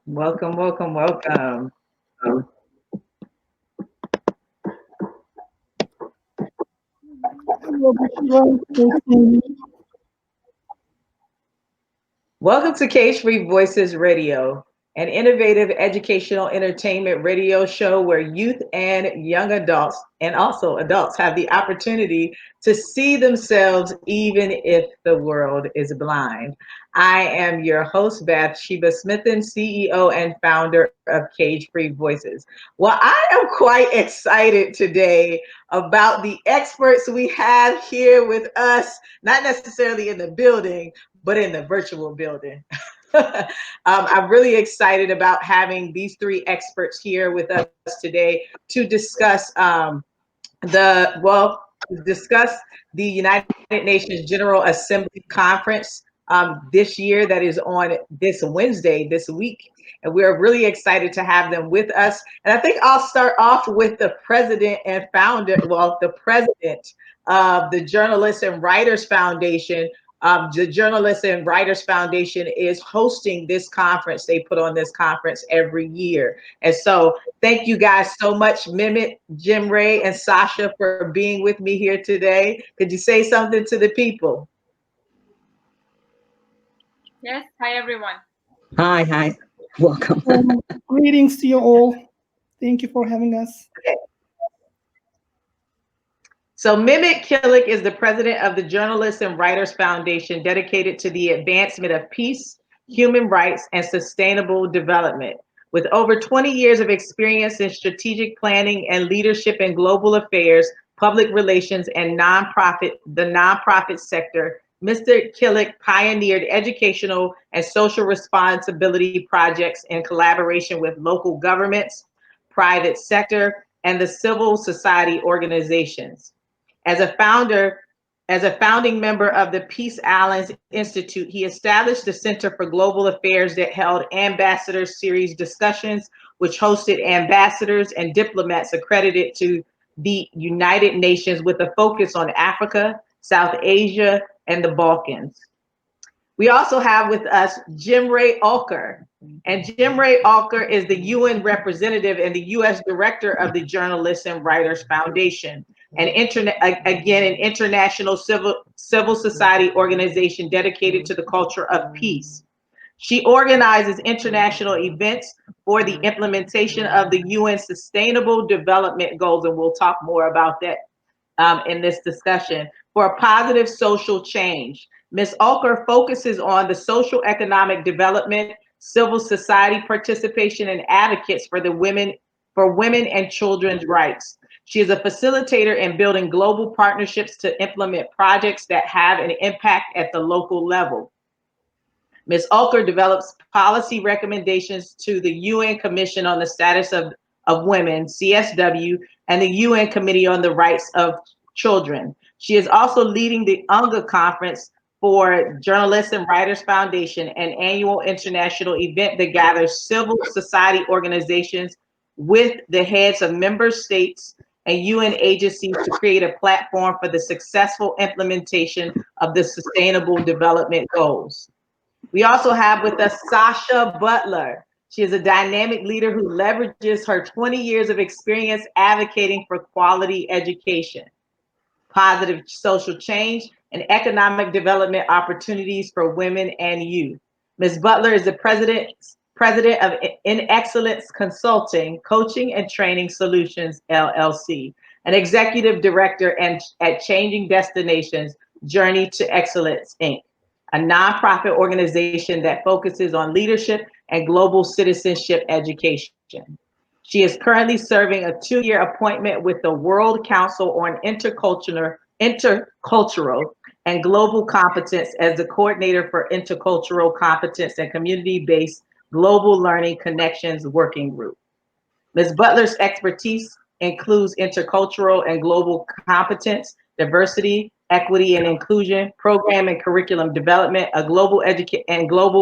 Welcome, welcome, welcome. Hello, Bathsheba. Welcome. Welcome to Cagefree Voices Radio, an innovative educational entertainment radio show where youth and young adults, and also adults, have the opportunity to see themselves even if the world is blind. I am your host, Bathsheba Smithen, CEO and founder of Cagefree Voices. Well, I am quite excited today about the experts we have here with us, not necessarily in the building, but in the virtual building. I'm really excited about having these three experts here with us today to the well discuss the United Nations General Assembly Conference this year that is on this Wednesday, this week. And we're really excited to have them with us. And I think I'll start off with the president and founder, well, the president of the Journalists and Writers Foundation. The Journalists and Writers Foundation is hosting this conference. They put on this conference every year. And so thank you guys so much, Mehmet, Cemre, and Sasha, for being with me here today. Could you say something to the people? Yes, hi everyone. Hi. Welcome. Greetings to you all. Thank you for having us. So Mehmet Kilic is the president of the Journalists and Writers Foundation, dedicated to the advancement of peace, human rights, and sustainable development. With over 20 years of experience in strategic planning and leadership in global affairs, public relations, and the nonprofit sector, Mr. Kilic pioneered educational and social responsibility projects in collaboration with local governments, private sector, and the civil society organizations. As a founder, as a founding member of the Peace Islands Institute, he established the Center for Global Affairs that held Ambassador Series discussions, which hosted ambassadors and diplomats accredited to the United Nations with a focus on Africa, South Asia, and the Balkans. We also have with us Cemre Ulker. And Cemre Ulker is the UN representative and the US director of the Journalists and Writers Foundation, an international civil society organization dedicated to the culture of peace. She organizes international events for the implementation of the UN Sustainable Development Goals, and we'll talk more about that in this discussion, for a positive social change. Ms. Ulker focuses on the social economic development, civil society participation, and advocates for women and children's rights. She is a facilitator in building global partnerships to implement projects that have an impact at the local level. Ms. Ulker develops policy recommendations to the UN Commission on the Status of Women, CSW, and the UN Committee on the Rights of Children. She is also leading the UNGA Conference for Journalists and Writers Foundation, an annual international event that gathers civil society organizations with the heads of member states and UN agencies to create a platform for the successful implementation of the Sustainable Development Goals. We also have with us Sasha Butler. She is a dynamic leader who leverages her 20 years of experience advocating for quality education, positive social change, and economic development opportunities for women and youth. Ms. Butler is the president of In Excellence Consulting, Coaching and Training Solutions, LLC, an executive director at Changing Destinations, Journey to Excellence, Inc., a nonprofit organization that focuses on leadership and global citizenship education. She is currently serving a 2-year appointment with the World Council on Intercultural and Global Competence as the coordinator for intercultural competence and community-based global learning connections working group. Ms. Butler's expertise includes intercultural and global competence, diversity, equity and inclusion, program and curriculum development, global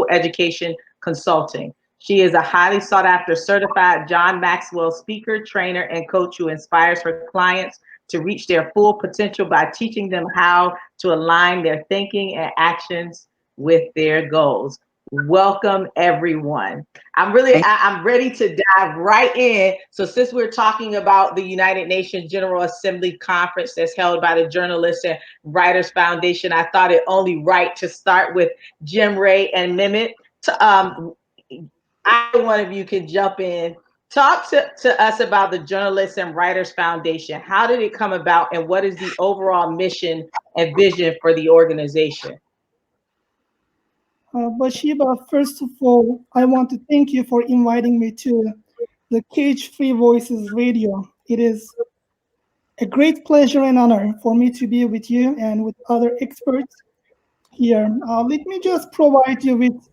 education consulting. She is a highly sought after certified John Maxwell speaker, trainer, and coach who inspires her clients to reach their full potential by teaching them how to align their thinking and actions with their goals. Welcome, everyone. I'm ready to dive right in. So since we're talking about the United Nations General Assembly Conference that's held by the Journalists and Writers Foundation, I thought it only right to start with Cemre and Mehmet. Either one of you can jump in. Talk to us about the Journalists and Writers Foundation. How did it come about, and what is the overall mission and vision for the organization? Bathsheba, first of all, I want to thank you for inviting me to the Cagefree Voices Radio. It is a great pleasure and honor for me to be with you and with other experts here. Let me just provide you with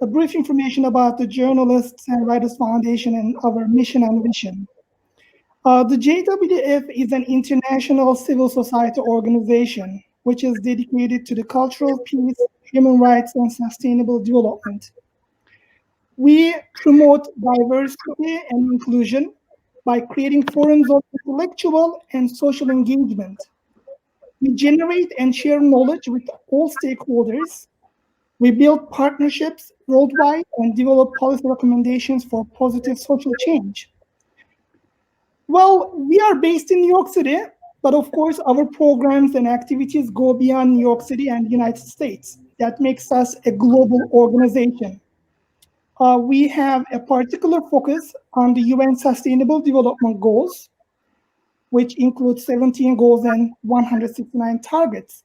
a brief information about the Journalists and Writers Foundation and our mission and vision. The JWF is an international civil society organization which is dedicated to the cultural peace, human rights, and sustainable development. We promote diversity and inclusion by creating forums of intellectual and social engagement. We generate and share knowledge with all stakeholders. We build partnerships worldwide and develop policy recommendations for positive social change. Well, we are based in New York City, but of course, our programs and activities go beyond New York City and the United States. That makes us a global organization. We have a particular focus on the UN Sustainable Development Goals, which include 17 goals and 169 targets.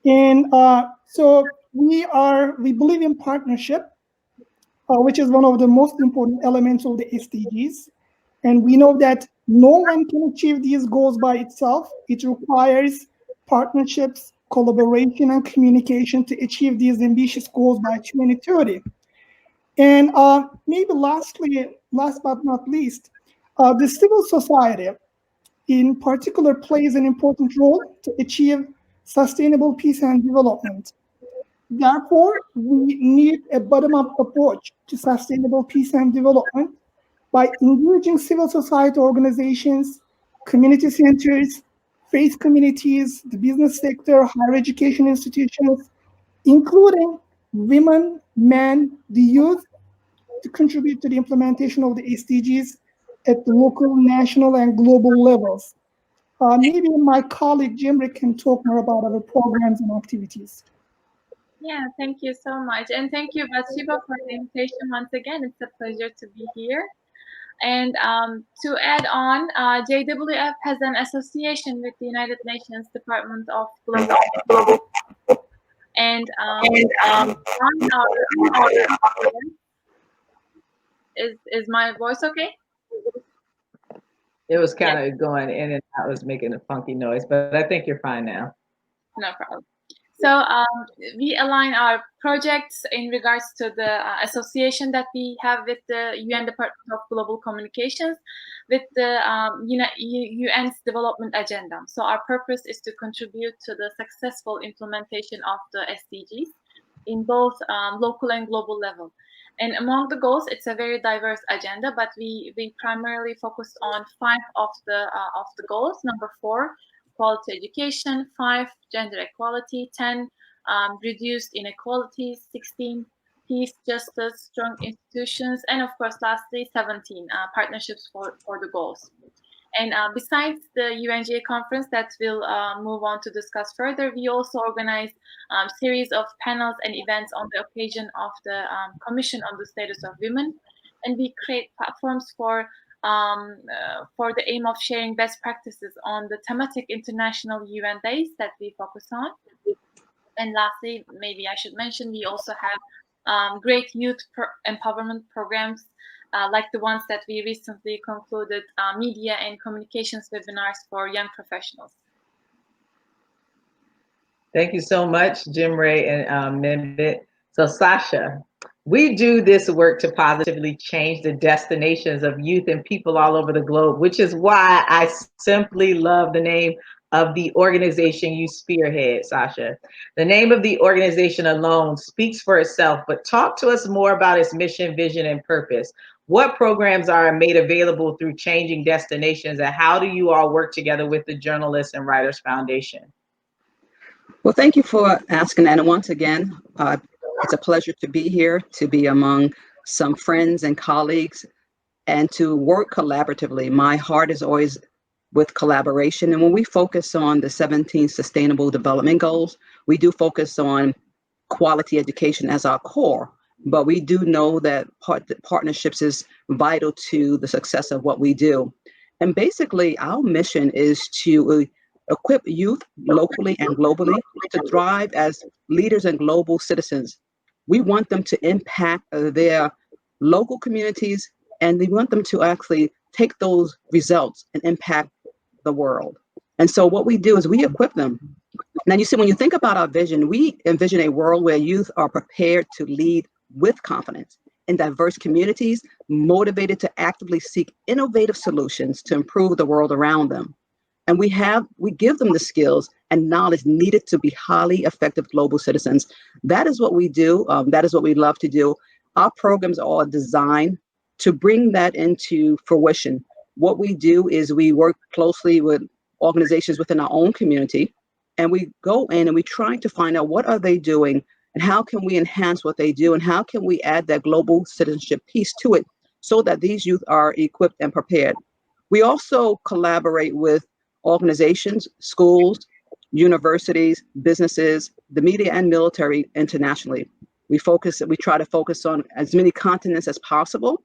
And so we believe in partnership, which is one of the most important elements of the SDGs. And we know that no one can achieve these goals by itself. It requires partnerships, collaboration, and communication to achieve these ambitious goals by 2030. And maybe last but not least, the civil society in particular plays an important role to achieve sustainable peace and development. Therefore, we need a bottom-up approach to sustainable peace and development by engaging civil society organizations, community centers, faith communities, the business sector, higher education institutions, including women, men, the youth, to contribute to the implementation of the SDGs at the local, national, and global levels. Maybe my colleague Cemre can talk more about our programs and activities. Yeah, thank you so much. And thank you, Bathsheba, for the invitation once again. It's a pleasure to be here. And to add on, JWF has an association with the United Nations Department of Global. And on is my voice okay? It was kind of going in and out, was making a funky noise, but I think you're fine now. No problem. So we align our projects in regards to the association that we have with the UN Department of Global Communications with the UN's development agenda. So our purpose is to contribute to the successful implementation of the SDGs in both local and global level. And among the goals, it's a very diverse agenda, but we primarily focused on 5 of the goals. Number 4, quality education; 5, gender equality; 10, reduced inequalities; 16, peace, justice, strong institutions; and of course, lastly, 17, partnerships for the goals. And besides the UNGA conference that we'll move on to discuss further, we also organize series of panels and events on the occasion of the Commission on the Status of Women. And we create platforms for the aim of sharing best practices on the thematic international UN days that we focus on. And lastly, maybe I should mention, we also have great youth empowerment programs like the ones that we recently concluded, media and communications webinars for young professionals. Thank you so much, Cemre and Mehmet. So Sasha, we do this work to positively change the destinations of youth and people all over the globe, which is why I simply love the name of the organization you spearhead, Sasha. The name of the organization alone speaks for itself, but talk to us more about its mission, vision, and purpose. What programs are made available through Changing Destinations, and how do you all work together with the Journalists and Writers Foundation? Well, thank you for asking that. And once again, It's a pleasure to be here, to be among some friends and colleagues, and to work collaboratively. My heart is always with collaboration. And when we focus on the 17 Sustainable Development Goals, we do focus on quality education as our core. But we do know that partnerships is vital to the success of what we do. And basically, our mission is to equip youth locally and globally to thrive as leaders and global citizens. We want them to impact their local communities, and we want them to actually take those results and impact the world. And so what we do is we equip them. Now, you see, when you think about our vision, we envision a world where youth are prepared to lead with confidence in diverse communities, motivated to actively seek innovative solutions to improve the world around them. And we give them the skills and knowledge needed to be highly effective global citizens. That is what we do. That is what we love to do. Our programs are designed to bring that into fruition. What we do is we work closely with organizations within our own community, and we go in and we try to find out what are they doing and how can we enhance what they do and how can we add that global citizenship piece to it so that these youth are equipped and prepared. We also collaborate with organizations, schools, universities, businesses, the media and military internationally. We try to focus on as many continents as possible,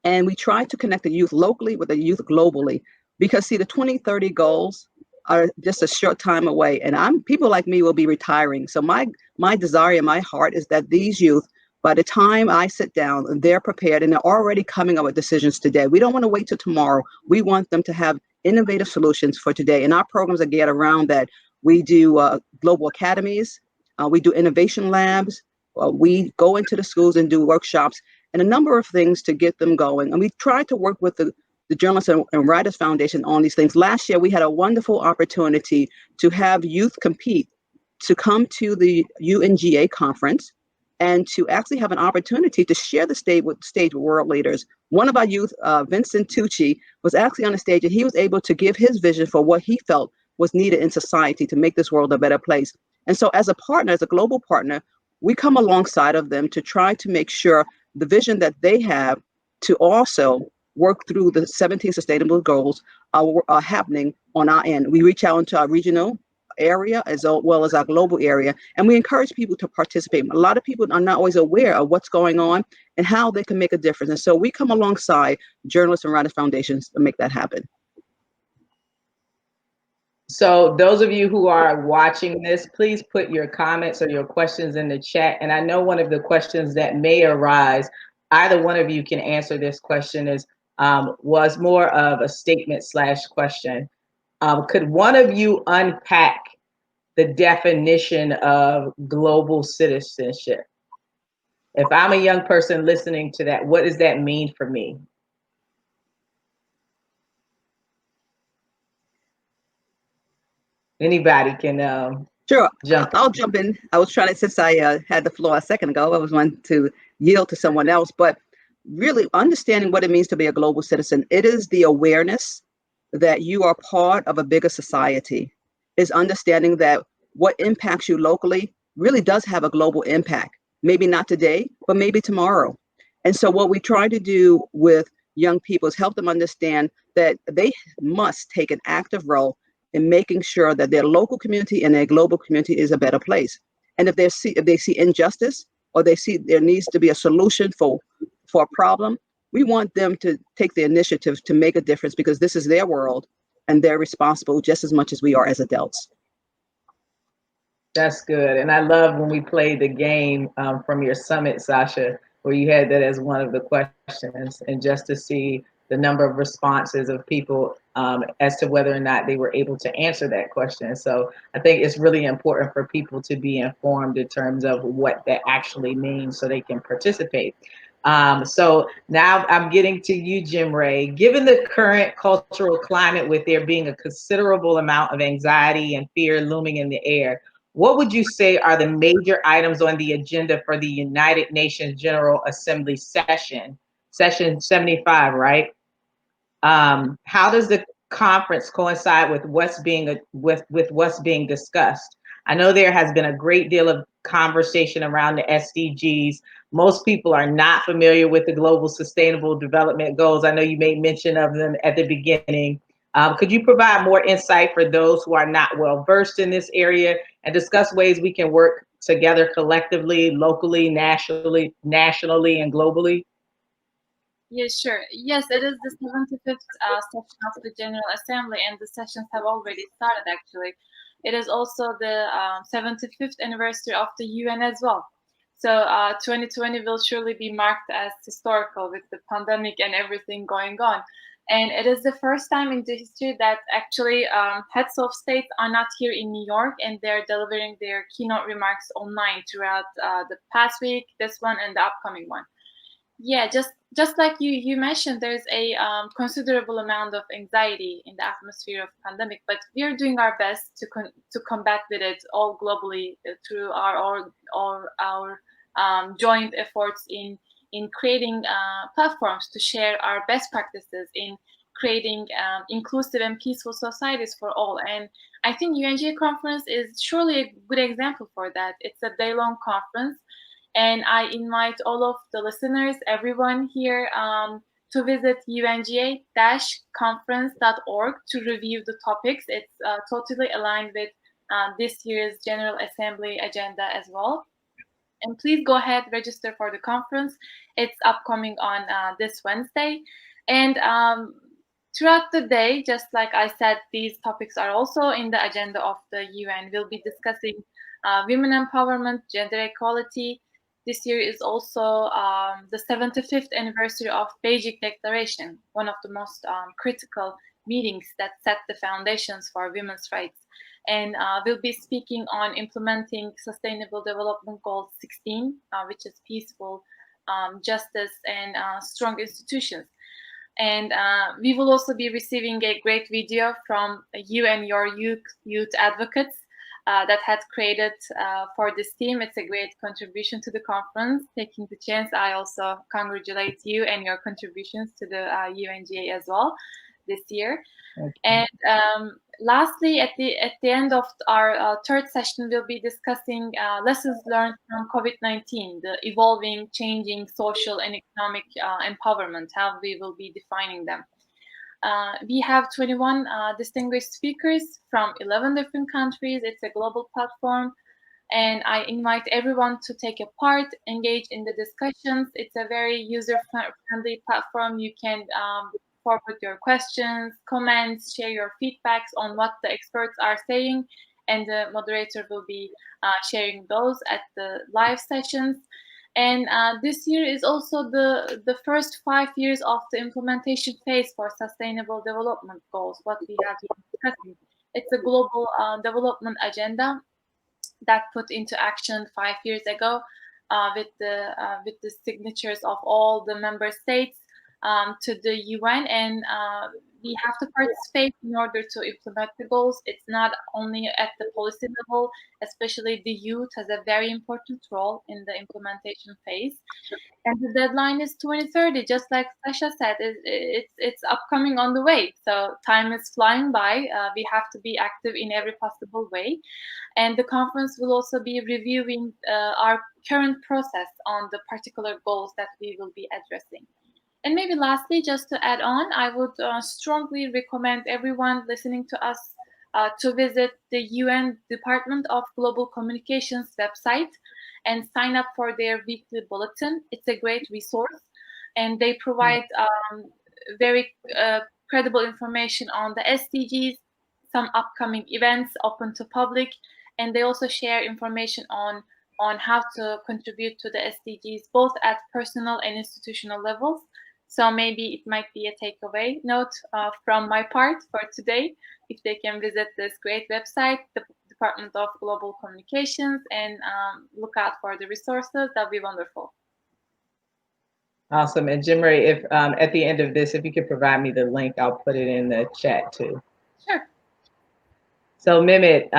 and we try to connect the youth locally with the youth globally. Because see, the 2030 goals are just a short time away, and people like me will be retiring. So my desire in my heart is that these youth, by the time I sit down, they're prepared and they're already coming up with decisions today. We don't want to wait till tomorrow. We want them to have innovative solutions for today. And our programs are geared around that. We do global academies. We do innovation labs. We go into the schools and do workshops and a number of things to get them going. And we try to work with the Journalists and Writers Foundation on these things. Last year, we had a wonderful opportunity to have youth compete, to come to the UNGA Conference, and to actually have an opportunity to share the stage with world leaders. One of our youth, Vincent Tucci, was actually on the stage, and he was able to give his vision for what he felt was needed in society to make this world a better place. And so as a partner, as a global partner, we come alongside of them to try to make sure the vision that they have to also work through the 17 sustainable goals are happening on our end. We reach out into our regional area as well as our global area, and we encourage people to participate. A lot of people are not always aware of what's going on and how they can make a difference. And so we come alongside Journalists and Writers Foundations to make that happen. So those of you who are watching this, please put your comments or your questions in the chat. And I know one of the questions that may arise, either one of you can answer this question, was more of a statement / question. Could one of you unpack the definition of global citizenship? If I'm a young person listening to that, what does that mean for me? Anybody can Sure, jump in. I'll jump in. I was trying to, since I had the floor a second ago, I was wanting to yield to someone else, but really understanding what it means to be a global citizen. It is the awareness that you are part of a bigger society. Is understanding that what impacts you locally really does have a global impact. Maybe not today, but maybe tomorrow. And so what we try to do with young people is help them understand that they must take an active role in making sure that their local community and their global community is a better place. And if they see injustice, or they see there needs to be a solution for a problem, we want them to take the initiative to make a difference, because this is their world and they're responsible just as much as we are as adults. That's good. And I love when we played the game from your summit, Sasha, where you had that as one of the questions, and just to see the number of responses of people as to whether or not they were able to answer that question. So I think it's really important for people to be informed in terms of what that actually means so they can participate. So now I'm getting to you, Cemre. Given the current cultural climate, with there being a considerable amount of anxiety and fear looming in the air, what would you say are the major items on the agenda for the United Nations General Assembly session 75, right? How does the conference coincide with what's being what's being discussed? I know there has been a great deal of conversation around the SDGs. Most people are not familiar with the Global Sustainable Development Goals. I know you made mention of them at the beginning. Could you provide more insight for those who are not well versed in this area and discuss ways we can work together collectively, locally, nationally, and globally? Yes, sure. Yes, it is the 75th session of the General Assembly, and the sessions have already started, actually. It is also the 75th anniversary of the UN as well. So 2020 will surely be marked as historical with the pandemic and everything going on. And it is the first time in the history that actually heads of states are not here in New York, and they're delivering their keynote remarks online throughout the past week, this one, and the upcoming one. Yeah, just like you mentioned, there's a considerable amount of anxiety in the atmosphere of pandemic, but we are doing our best to combat with it all globally through our joint efforts in creating platforms to share our best practices in creating inclusive and peaceful societies for all. And I think UNGA conference is surely a good example for that. It's a day-long conference, and I invite all of the listeners, everyone here, to visit unga-conference.org to review the topics. It's totally aligned with this year's General Assembly agenda as well. And please go ahead, register for the conference. It's upcoming on this Wednesday. And throughout the day, just like I said, these topics are also in the agenda of the UN. We'll be discussing women empowerment, gender equality. This year is also the 75th anniversary of Beijing Declaration, one of the most critical meetings that set the foundations for women's rights. And we'll be speaking on implementing Sustainable Development Goal 16, which is peaceful, justice, and strong institutions. And we will also be receiving a great video from you and your youth advocates that had created for this team. It's a great contribution to the conference. Taking the chance, I also congratulate you and your contributions to the UNGA as well this year. And lastly, at the end of our third session, we'll be discussing lessons learned from COVID-19, the evolving, changing social and economic empowerment, how we will be defining them. We have 21 distinguished speakers from 11 different countries. It's a global platform, and I invite everyone to take a part, engage in the discussions. It's a very user-friendly platform. You can forward your questions, comments, share your feedbacks on what the experts are saying, and the moderator will be sharing those at the live sessions. And this year is also the first 5 years of the implementation phase for Sustainable Development Goals, what we have been discussing. It's a global development agenda that put into action 5 years ago with the signatures of all the member states to the UN, and we have to participate in order to implement the goals. It's not only at the policy level, especially the youth has a very important role in the implementation phase. And the deadline is 2030, just like Sasha said, it's upcoming on the way. So time is flying by. We have to be active in every possible way. And the conference will also be reviewing our current process on the particular goals that we will be addressing. And maybe lastly, just to add on, I would strongly recommend everyone listening to us to visit the UN Department of Global Communications website and sign up for their weekly bulletin. It's a great resource, and they provide very credible information on the SDGs, some upcoming events open to public, and they also share information on how to contribute to the SDGs, both at personal and institutional levels. So maybe it might be a takeaway note from my part for today. If they can visit this great website, the Department of Global Communications, and look out for the resources, that'd be wonderful. Awesome. And Cemre, if at the end of this, if you could provide me the link, I'll put it in the chat too. Sure. So Mehmet,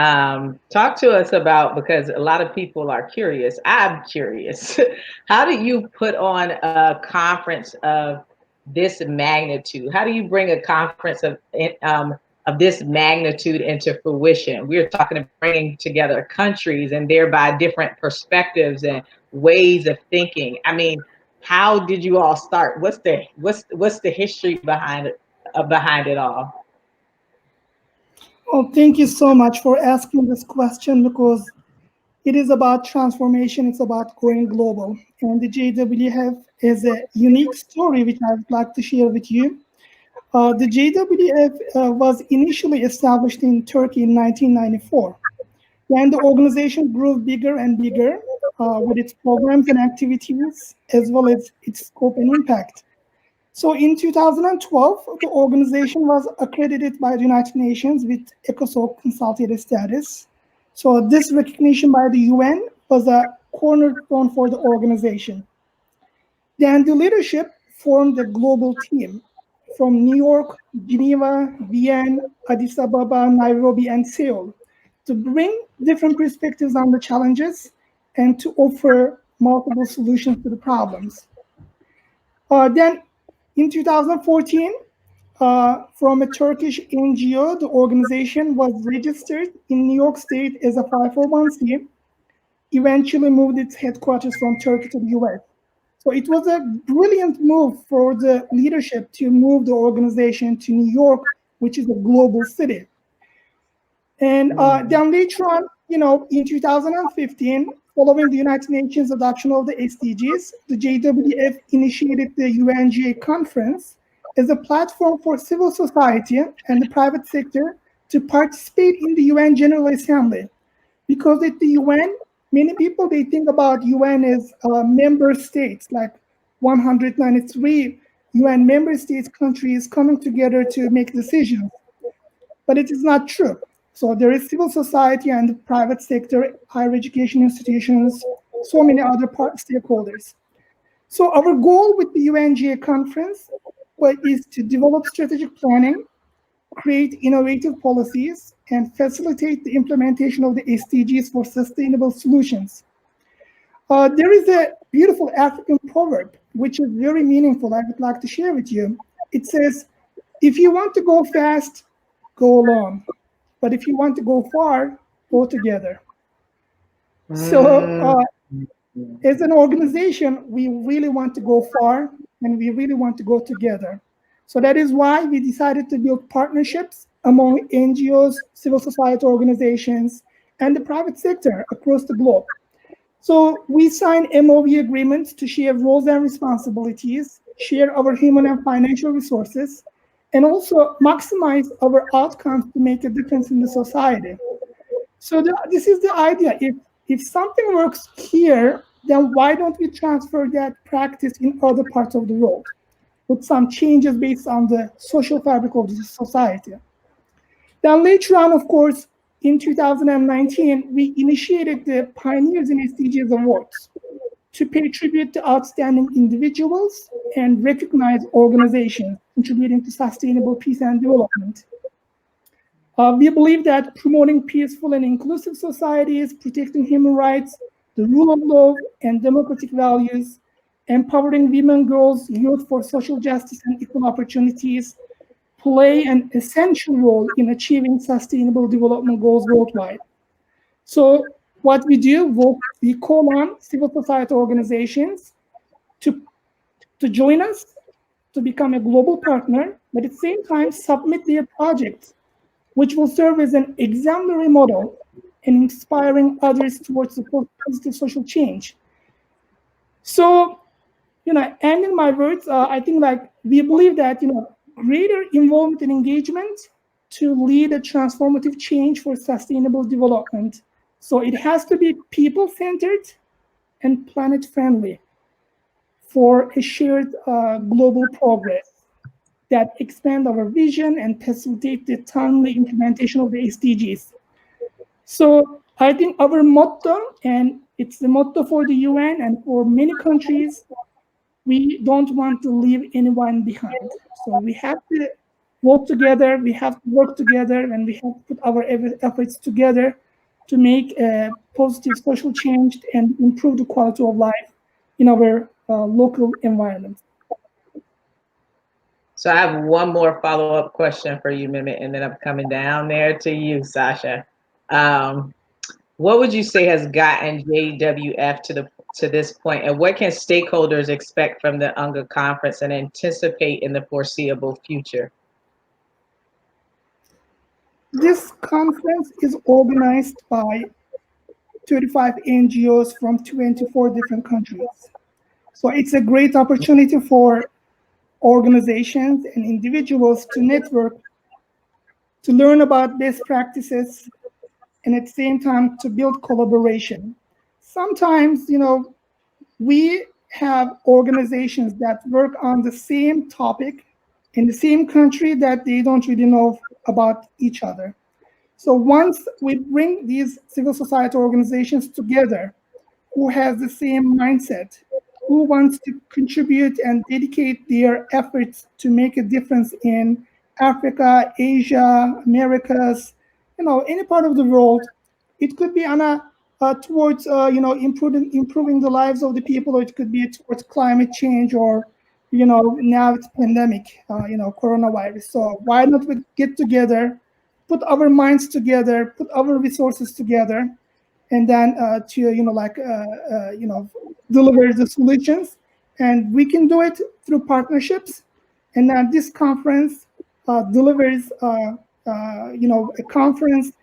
talk to us about, because a lot of people are curious. I'm curious. How do you put on a conference of this magnitude? How do you bring a conference of of this magnitude into fruition. We're talking about bringing together countries and thereby different perspectives and ways of thinking. I mean, how did you all start? What's the history behind it all? Well, thank you so much for asking this question, because it is about transformation. It's about going global. And the JWF is a unique story which I would like to share with you. The JWF was initially established in Turkey in 1994. Then the organization grew bigger and bigger with its programs and activities, as well as its scope and impact. So in 2012, the organization was accredited by the United Nations with ECOSOC consultative status. So this recognition by the UN was a cornerstone for the organization. Then the leadership formed a global team from New York, Geneva, Vienna, Addis Ababa, Nairobi, and Seoul to bring different perspectives on the challenges and to offer multiple solutions to the problems. Then in 2014, from a Turkish NGO, the organization was registered in New York State as a 501c, eventually moved its headquarters from Turkey to the US. So it was a brilliant move for the leadership to move the organization to New York, which is a global city. And then later on, in 2015, following the United Nations adoption of the SDGs, the JWF initiated the UNGA Conference as a platform for civil society and the private sector to participate in the UN General Assembly. Because at the UN, many people, they think about UN as member states, like 193 UN member states countries coming together to make decisions. But it is not true. So there is civil society and the private sector, higher education institutions, so many other stakeholders. So our goal with the UNGA conference is to develop strategic planning, create innovative policies, and facilitate the implementation of the SDGs for sustainable solutions. There is a beautiful African proverb, which is very meaningful, I would like to share with you. It says, if you want to go fast, go alone. But if you want to go far, go together. So as an organization, we really want to go far and we really want to go together. So that is why we decided to build partnerships among NGOs, civil society organizations, and the private sector across the globe. So we signed MOU agreements to share roles and responsibilities, share our human and financial resources, and also maximize our outcomes to make a difference in the society. So this is the idea. If something works here, then why don't we transfer that practice in other parts of the world with some changes based on the social fabric of the society? Then later on, of course, in 2019, we initiated the Pioneers in SDGs Awards to pay tribute to outstanding individuals and recognize organizations contributing to sustainable peace and development. We believe that promoting peaceful and inclusive societies, protecting human rights, the rule of law, and democratic values, empowering women, girls, youth for social justice and equal opportunities, play an essential role in achieving sustainable development goals worldwide. So what we do, we call on civil society organizations to join us, to become a global partner, but at the same time submit their projects, which will serve as an exemplary model in inspiring others towards the positive social change. So, ending my words, I think we believe that, greater involvement and engagement to lead a transformative change for sustainable development. So it has to be people-centered and planet-friendly for a shared global progress that expand our vision and facilitate the timely implementation of the SDGs. So I think our motto, and it's the motto for the UN and for many countries, we don't want to leave anyone behind. So we have to work together, we have to work together, and we have to put our efforts together to make a positive social change and improve the quality of life in our local environment. So I have one more follow-up question for you, Mehmet, and then I'm coming down there to you, Sasha. What would you say has gotten JWF to this point, and what can stakeholders expect from the UNGA conference and anticipate in the foreseeable future? This conference is organized by 35 NGOs from 24 different countries. So it's a great opportunity for organizations and individuals to network, to learn about best practices, and at the same time to build collaboration. Sometimes, we have organizations that work on the same topic in the same country that they don't really know about each other. So once we bring these civil society organizations together, who has the same mindset, who wants to contribute and dedicate their efforts to make a difference in Africa, Asia, Americas, any part of the world. It could be on a towards improving the lives of the people, or it could be towards climate change, or now it's pandemic, coronavirus. So why not we get together, put our minds together, put our resources together, and then deliver the solutions. And we can do it through partnerships. And then this conference delivers a conference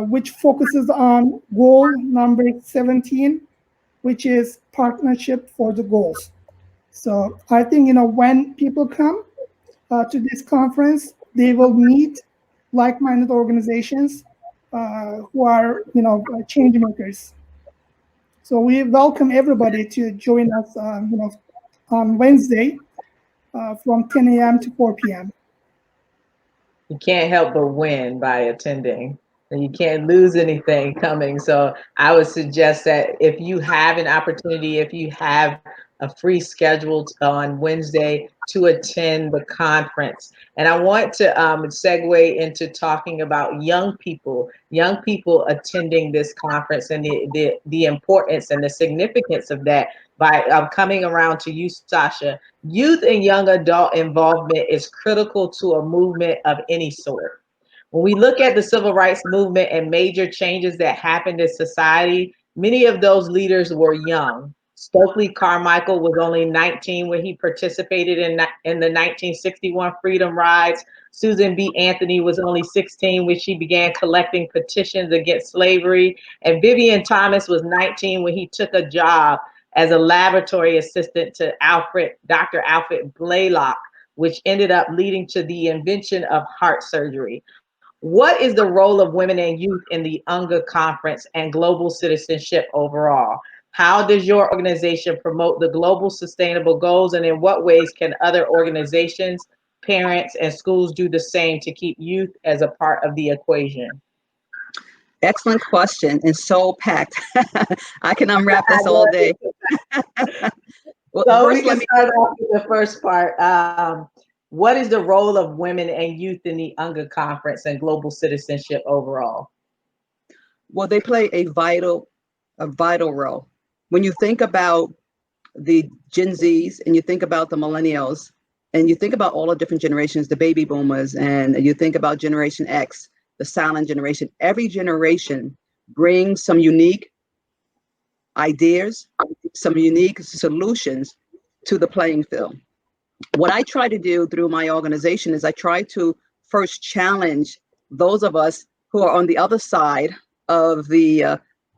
which focuses on goal number 17, which is partnership for the goals. So I think when people come to this conference, they will meet like-minded organizations who are change makers. So we welcome everybody to join us on Wednesday from 10 a.m. to 4 p.m. You can't help but win by attending, and you can't lose anything coming. So I would suggest that if you have an opportunity, if you have a free schedule on Wednesday, to attend the conference. And I want to segue into talking about young people attending this conference, and the importance and the significance of that. By coming around to you, Sasha, youth and young adult involvement is critical to a movement of any sort. When we look at the civil rights movement and major changes that happened in society, many of those leaders were young. Stokely Carmichael was only 19 when he participated in the 1961 Freedom Rides. Susan B. Anthony was only 16 when she began collecting petitions against slavery. And Vivian Thomas was 19 when he took a job as a laboratory assistant to Dr. Alfred Blaylock, which ended up leading to the invention of heart surgery. What is the role of women and youth in the UNGA conference and global citizenship overall? How does your organization promote the global sustainable goals, and in what ways can other organizations, parents, and schools do the same to keep youth as a part of the equation? Excellent question, and so packed. I can unwrap this all day. Well, so first, we can start off with the first part. What is the role of women and youth in the UNGA conference and global citizenship overall? Well, they play a vital role. When you think about the Gen Zs, and you think about the millennials, and you think about all the different generations, the baby boomers, and you think about Generation X, the silent generation, every generation brings some unique ideas, some unique solutions to the playing field. What I try to do through my organization is I try to first challenge those of us who are on the other side of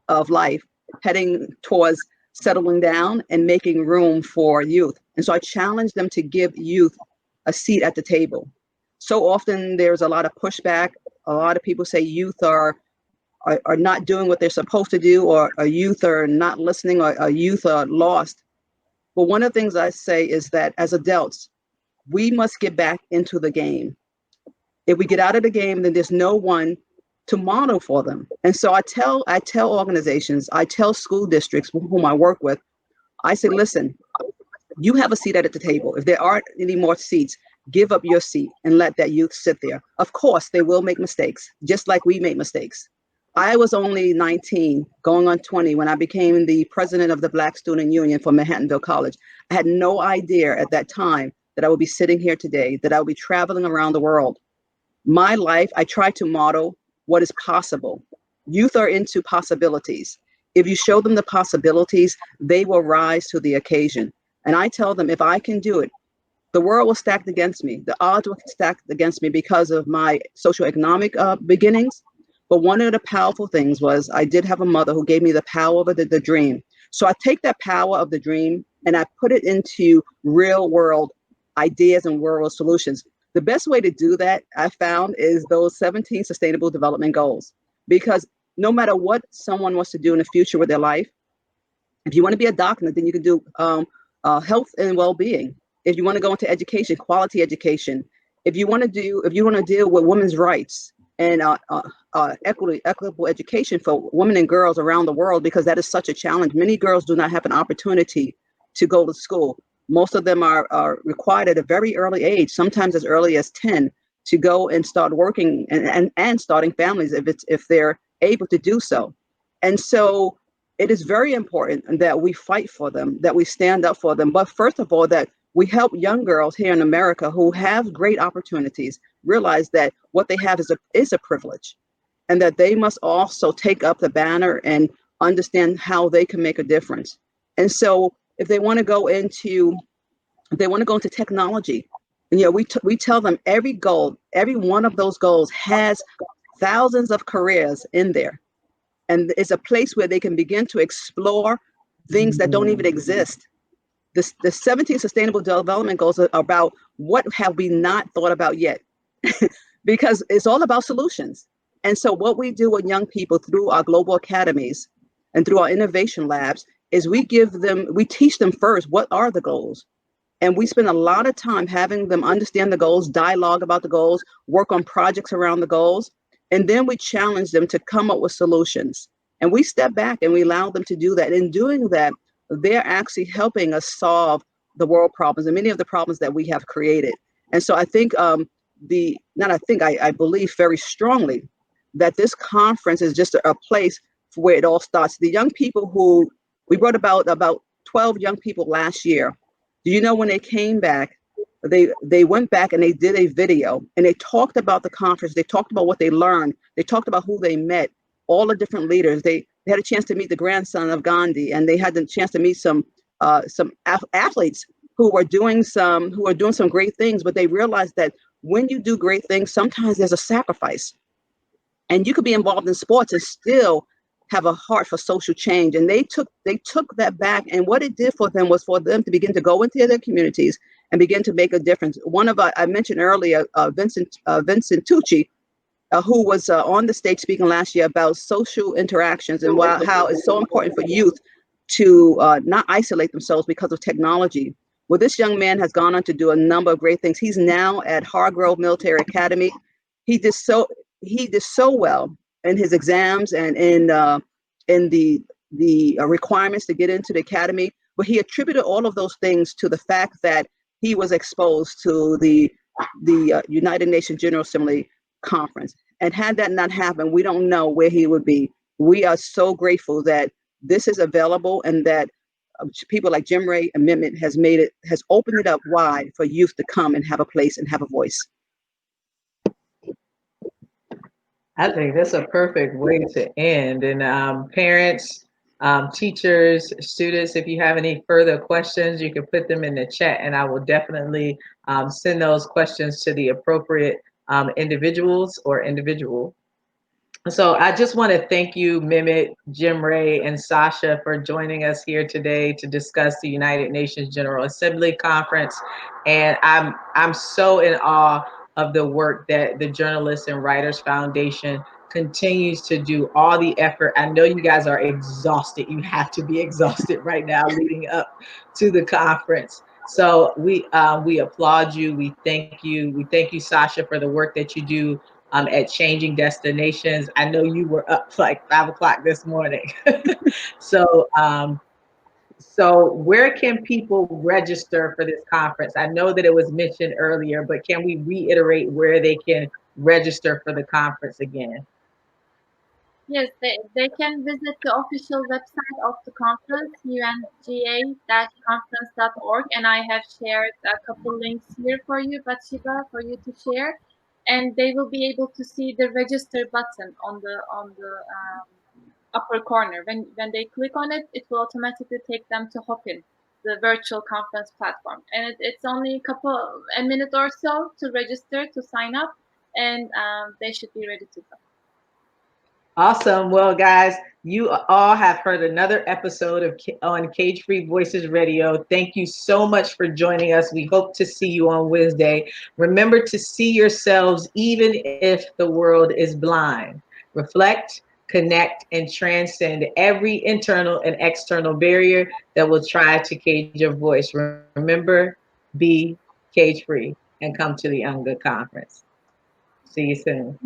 of life, heading towards settling down and making room for youth. And so I challenge them to give youth a seat at the table. So often there's a lot of pushback. A lot of people say youth are not doing what they're supposed to do, or youth are not listening, or youth are lost. But one of the things I say is that as adults, we must get back into the game. If we get out of the game, then there's no one to model for them. And so I tell organizations, I tell school districts whom I work with, I say, listen, you have a seat at the table. If there aren't any more seats, give up your seat and let that youth sit there. Of course, they will make mistakes, just like we make mistakes. I was only 19, going on 20, when I became the president of the Black Student Union for Manhattanville College. I had no idea at that time that I would be sitting here today, that I would be traveling around the world. My life, I try to model what is possible. Youth are into possibilities. If you show them the possibilities, they will rise to the occasion. And I tell them, if I can do it, the world was stacked against me. The odds were stacked against me because of my socioeconomic beginnings. But one of the powerful things was I did have a mother who gave me the power of the dream. So I take that power of the dream and I put it into real world ideas and world solutions. The best way to do that, I found, is those 17 sustainable development goals. Because no matter what someone wants to do in the future with their life, if you want to be a doctor, then you can do health and well-being. If you want to go into education, quality education. If you want to deal with women's rights and equitable education for women and girls around the world, because that is such a challenge. Many girls do not have an opportunity to go to school. Most of them are required at a very early age, sometimes as early as 10, to go and start working and starting families if they're able to do so. And so it is very important that we fight for them, that we stand up for them. But first of all, that we help young girls here in America who have great opportunities realize that what they have is a privilege, and that they must also take up the banner and understand how they can make a difference. And so if they want to go into technology, and we tell them every goal, every one of those goals has thousands of careers in there. And it's a place where they can begin to explore things that don't even exist. The 17 Sustainable Development Goals are about what have we not thought about yet, because it's all about solutions. And so what we do with young people through our global academies and through our innovation labs is we teach them first, what are the goals? And we spend a lot of time having them understand the goals, dialogue about the goals, work on projects around the goals. And then we challenge them to come up with solutions. And we step back and we allow them to do that. In doing that, they're actually helping us solve the world problems and many of the problems that we have created. And so I think I believe very strongly that this conference is just a place where it all starts. The young people we brought about 12 young people last year. Do you know when they came back, they went back and they did a video and they talked about the conference. They talked about what they learned. They talked about who they met, all the different leaders. They had a chance to meet the grandson of Gandhi, and they had the chance to meet some athletes who are doing some great things. But they realized that when you do great things, sometimes there's a sacrifice, and you could be involved in sports and still have a heart for social change. And they took that back, and what it did for them was for them to begin to go into their communities and begin to make a difference. One of I mentioned earlier, Vincent Tucci, who was on the stage speaking last year about social interactions and how it's so important for youth to not isolate themselves because of technology. Well, this young man has gone on to do a number of great things. He's now at Hargrove Military Academy. He did so well in his exams and in the requirements to get into the academy. But he attributed all of those things to the fact that he was exposed to the United Nations General Assembly conference. And had that not happened, we don't know where he would be. We are so grateful that this is available and that people like Cemre and Mehmet has opened it up wide for youth to come and have a place and have a voice. I think that's a perfect way to end. And parents, teachers, students, if you have any further questions, you can put them in the chat, and I will definitely send those questions to the appropriate individuals or individual. So I just want to thank you, Mehmet, Cemre, and Sasha for joining us here today to discuss the United Nations General Assembly Conference. And I'm so in awe of the work that the Journalists and Writers Foundation continues to do, all the effort. I know you guys are exhausted. You have to be exhausted right now leading up to the conference. So we applaud you. We thank you. We thank you, Sasha, for the work that you do at Changing Destinations. I know you were up like 5 o'clock this morning. So where can people register for this conference? I know that it was mentioned earlier, but can we reiterate where they can register for the conference again? Yes, they can visit the official website of the conference, unga-conference.org, and I have shared a couple links here for you, Bathsheba, for you to share. And they will be able to see the register button on the upper corner. When they click on it, it will automatically take them to Hopin, the virtual conference platform. And it's only a minute or so to register, to sign up, and they should be ready to go. Awesome. Well, guys, you all have heard another episode on Cagefree Voices Radio. Thank you so much for joining us. We hope to see you on Wednesday. Remember to see yourselves even if the world is blind. Reflect, connect, and transcend every internal and external barrier that will try to cage your voice. Remember, be cage free and come to the UNGA Conference. See you soon.